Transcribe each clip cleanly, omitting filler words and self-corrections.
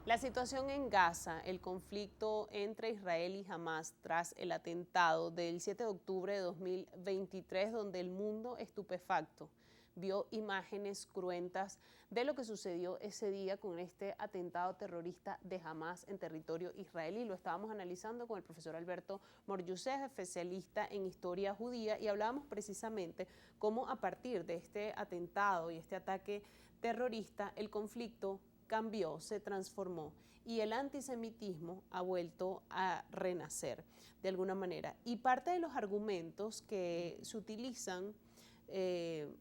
La situación en Gaza, el conflicto entre Israel y Hamás tras el atentado del 7 de octubre de 2023, donde el mundo estupefacto vio imágenes cruentas de lo que sucedió ese día con este atentado terrorista de Hamás en territorio israelí. Lo estábamos analizando con el profesor Alberto Moryusef, especialista en historia judía, y hablábamos precisamente cómo a partir de este atentado y este ataque terrorista, el conflicto cambió, se transformó y el antisemitismo ha vuelto a renacer de alguna manera. Y parte de los argumentos que se utilizan,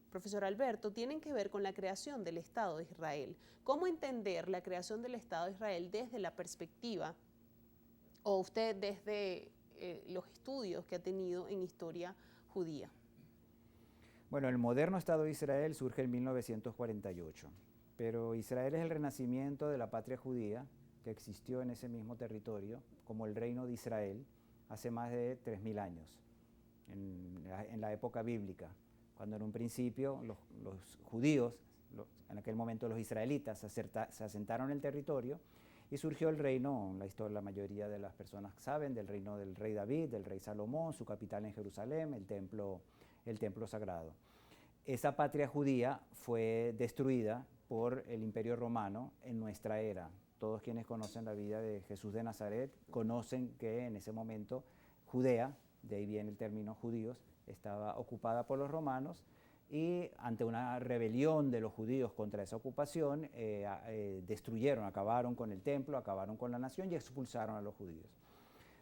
profesor Alberto, tienen que ver con la creación del Estado de Israel. ¿Cómo entender la creación del Estado de Israel desde la perspectiva, o usted desde los estudios que ha tenido en historia judía? Bueno, el moderno Estado de Israel surge en 1948. Pero Israel es el renacimiento de la patria judía que existió en ese mismo territorio como el reino de Israel hace más de 3000 años, en la época bíblica, cuando en un principio los judíos, en aquel momento los israelitas, se asentaron en el territorio y surgió el reino, la mayoría de las personas saben, del reino del rey David, del rey Salomón, su capital en Jerusalén, el templo sagrado. Esa patria judía fue destruida por el Imperio Romano en nuestra era. Todos quienes conocen la vida de Jesús de Nazaret conocen que en ese momento Judea, de ahí viene el término judíos, estaba ocupada por los romanos y ante una rebelión de los judíos contra esa ocupación, destruyeron, acabaron con el templo, acabaron con la nación y expulsaron a los judíos.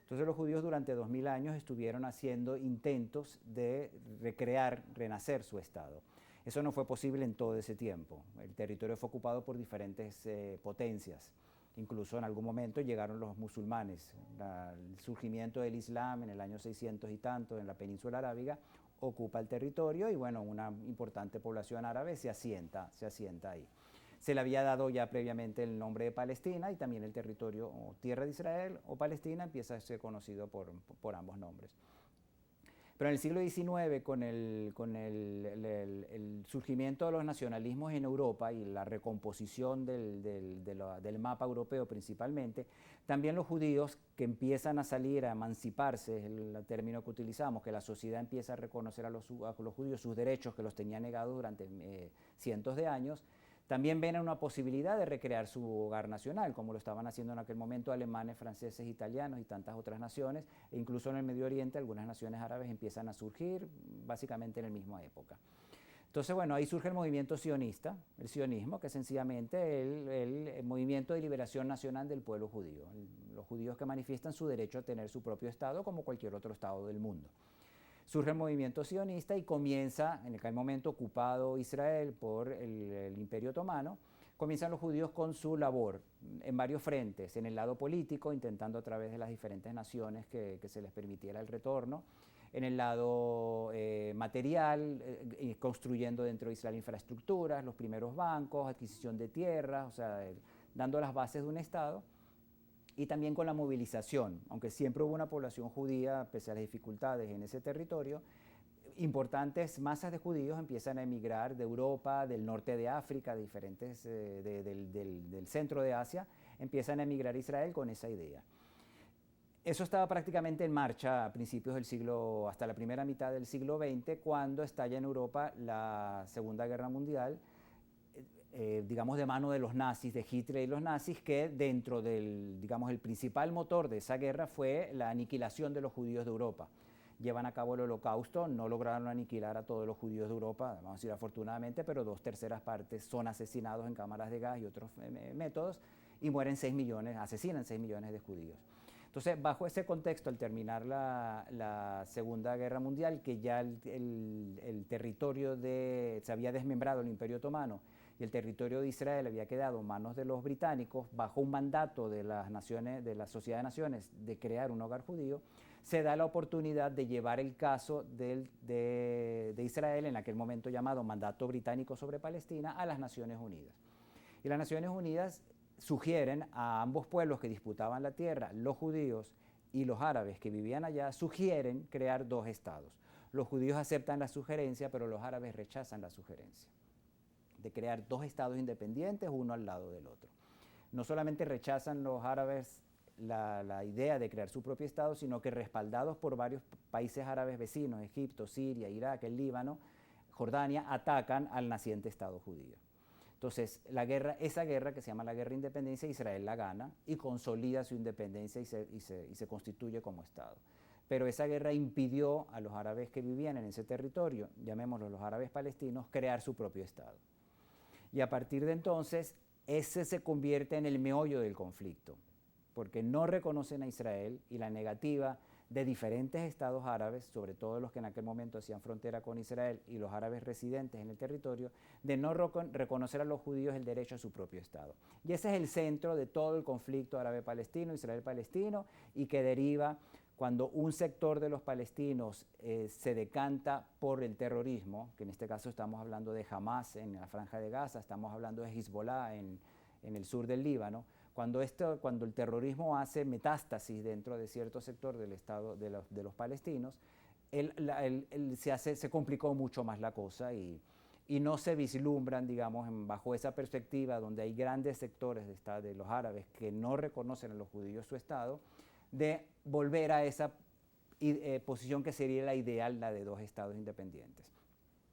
Entonces los judíos durante 2000 años estuvieron haciendo intentos de recrear, renacer su estado. Eso no fue posible en todo ese tiempo. El territorio fue ocupado por diferentes potencias. Incluso en algún momento llegaron los musulmanes. El surgimiento del Islam en el año 600 y tanto en la península arábiga ocupa el territorio y bueno, una importante población árabe se asienta ahí. Se le había dado ya previamente el nombre de Palestina y también el territorio o tierra de Israel o Palestina empieza a ser conocido por ambos nombres. Pero en el siglo XIX, con el surgimiento de los nacionalismos en Europa y la recomposición del mapa europeo principalmente, también los judíos que empiezan a salir, a emanciparse, es el término que utilizamos, que la sociedad empieza a reconocer a los judíos sus derechos que los tenía negados durante cientos de años, también ven una posibilidad de recrear su hogar nacional, como lo estaban haciendo en aquel momento alemanes, franceses, italianos y tantas otras naciones, e incluso en el Medio Oriente algunas naciones árabes empiezan a surgir básicamente en la misma época. Entonces, bueno, ahí surge el movimiento sionista, el sionismo, que es sencillamente el movimiento de liberación nacional del pueblo judío, los judíos que manifiestan su derecho a tener su propio Estado como cualquier otro Estado del mundo. Surge el movimiento sionista y comienza, en aquel momento ocupado Israel por el Imperio Otomano, comienzan los judíos con su labor en varios frentes, en el lado político, intentando a través de las diferentes naciones que se les permitiera el retorno, en el lado material, construyendo dentro de Israel infraestructuras, los primeros bancos, adquisición de tierras, o sea, dando las bases de un Estado, y también con la movilización, aunque siempre hubo una población judía, pese a las dificultades en ese territorio, importantes masas de judíos empiezan a emigrar de Europa, del norte de África, de diferentes, del centro de Asia, empiezan a emigrar a Israel con esa idea. Eso estaba prácticamente en marcha a principios del siglo, hasta la primera mitad del siglo XX, cuando estalla en Europa la Segunda Guerra Mundial, digamos de mano de los nazis, de Hitler y los nazis, que dentro del, digamos, el principal motor de esa guerra fue la aniquilación de los judíos de Europa. Llevan a cabo el holocausto, no lograron aniquilar a todos los judíos de Europa, vamos a decir afortunadamente, pero 2/3 partes son asesinados en cámaras de gas y otros métodos, y mueren 6 millones, asesinan 6 millones de judíos. Entonces, bajo ese contexto, al terminar la Segunda Guerra Mundial, que ya el territorio se había desmembrado el Imperio Otomano y el territorio de Israel había quedado en manos de los británicos, bajo un mandato de las naciones, de la Sociedad de Naciones, de crear un hogar judío, se da la oportunidad de llevar el caso de Israel, en aquel momento llamado Mandato Británico sobre Palestina, a las Naciones Unidas. Y las Naciones Unidas sugieren a ambos pueblos que disputaban la tierra, los judíos y los árabes que vivían allá, sugieren crear dos estados. Los judíos aceptan la sugerencia, pero los árabes rechazan la sugerencia de crear dos estados independientes, uno al lado del otro. no solamente rechazan los árabes la idea de crear su propio Estado, sino que respaldados por varios países árabes vecinos, Egipto, Siria, Irak, el Líbano, Jordania, atacan al naciente Estado judío. Entonces, esa guerra que se llama la Guerra de Independencia, Israel la gana y consolida su independencia y se constituye como Estado. Pero esa guerra impidió a los árabes que vivían en ese territorio, llamémoslos los árabes palestinos, crear su propio Estado. Y a partir de entonces, ese se convierte en el meollo del conflicto, porque no reconocen a Israel y la negativa de diferentes estados árabes, sobre todo los que en aquel momento hacían frontera con Israel y los árabes residentes en el territorio, de no reconocer a los judíos el derecho a su propio Estado. Y ese es el centro de todo el conflicto árabe-palestino, Israel-palestino, y que deriva cuando un sector de los palestinos se decanta por el terrorismo, que en este caso estamos hablando de Hamas en la Franja de Gaza, estamos hablando de Hezbollah en el sur del Líbano, cuando el terrorismo hace metástasis dentro de cierto sector del Estado de los palestinos, se complicó mucho más la cosa y no se vislumbran, digamos, bajo esa perspectiva donde hay grandes sectores de los árabes que no reconocen a los judíos su Estado, de volver a esa posición que sería la ideal, la de dos estados independientes.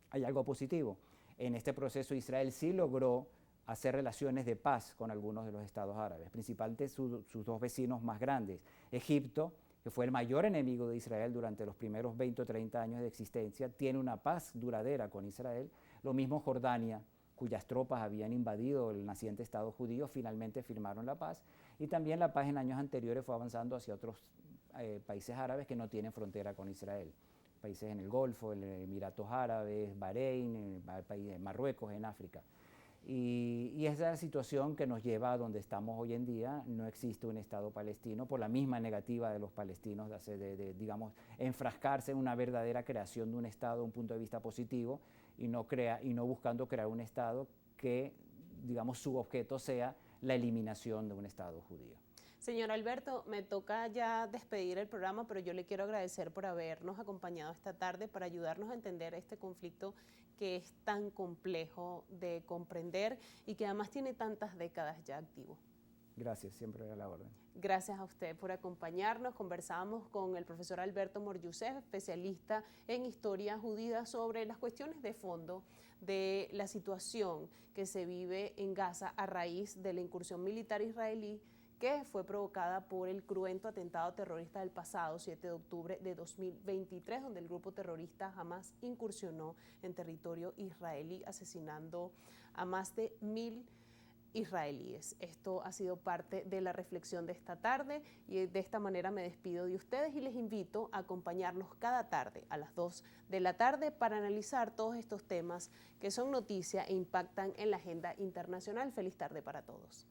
Hay algo positivo. En este proceso Israel sí logró hacer relaciones de paz con algunos de los estados árabes, principalmente sus dos vecinos más grandes. Egipto, que fue el mayor enemigo de Israel durante los primeros 20 o 30 años de existencia, tiene una paz duradera con Israel. Lo mismo Jordania, cuyas tropas habían invadido el naciente Estado judío, finalmente firmaron la paz. Y también la paz en años anteriores fue avanzando hacia otros países árabes que no tienen frontera con Israel. Países en el Golfo, en Emiratos Árabes, Bahrein, Marruecos, en África. Y esa es la situación que nos lleva a donde estamos hoy en día. No existe un Estado palestino por la misma negativa de los palestinos digamos, enfrascarse en una verdadera creación de un Estado, un punto de vista positivo, y no buscando crear un Estado que, digamos, su objeto sea la eliminación de un Estado judío. Señor Alberto, me toca ya despedir el programa, pero yo le quiero agradecer por habernos acompañado esta tarde para ayudarnos a entender este conflicto que es tan complejo de comprender y que además tiene tantas décadas ya activo. Gracias, siempre a la orden. Gracias a usted por acompañarnos. Conversamos con el profesor Alberto Mor-Youssef, especialista en historia judía, sobre las cuestiones de fondo de la situación que se vive en Gaza a raíz de la incursión militar israelí que fue provocada por el cruento atentado terrorista del pasado 7 de octubre de 2023, donde el grupo terrorista Hamas incursionó en territorio israelí, asesinando a más de 1000 israelíes. Esto ha sido parte de la reflexión de esta tarde y de esta manera me despido de ustedes y les invito a acompañarnos cada tarde a las 2 de la tarde para analizar todos estos temas que son noticia e impactan en la agenda internacional. Feliz tarde para todos.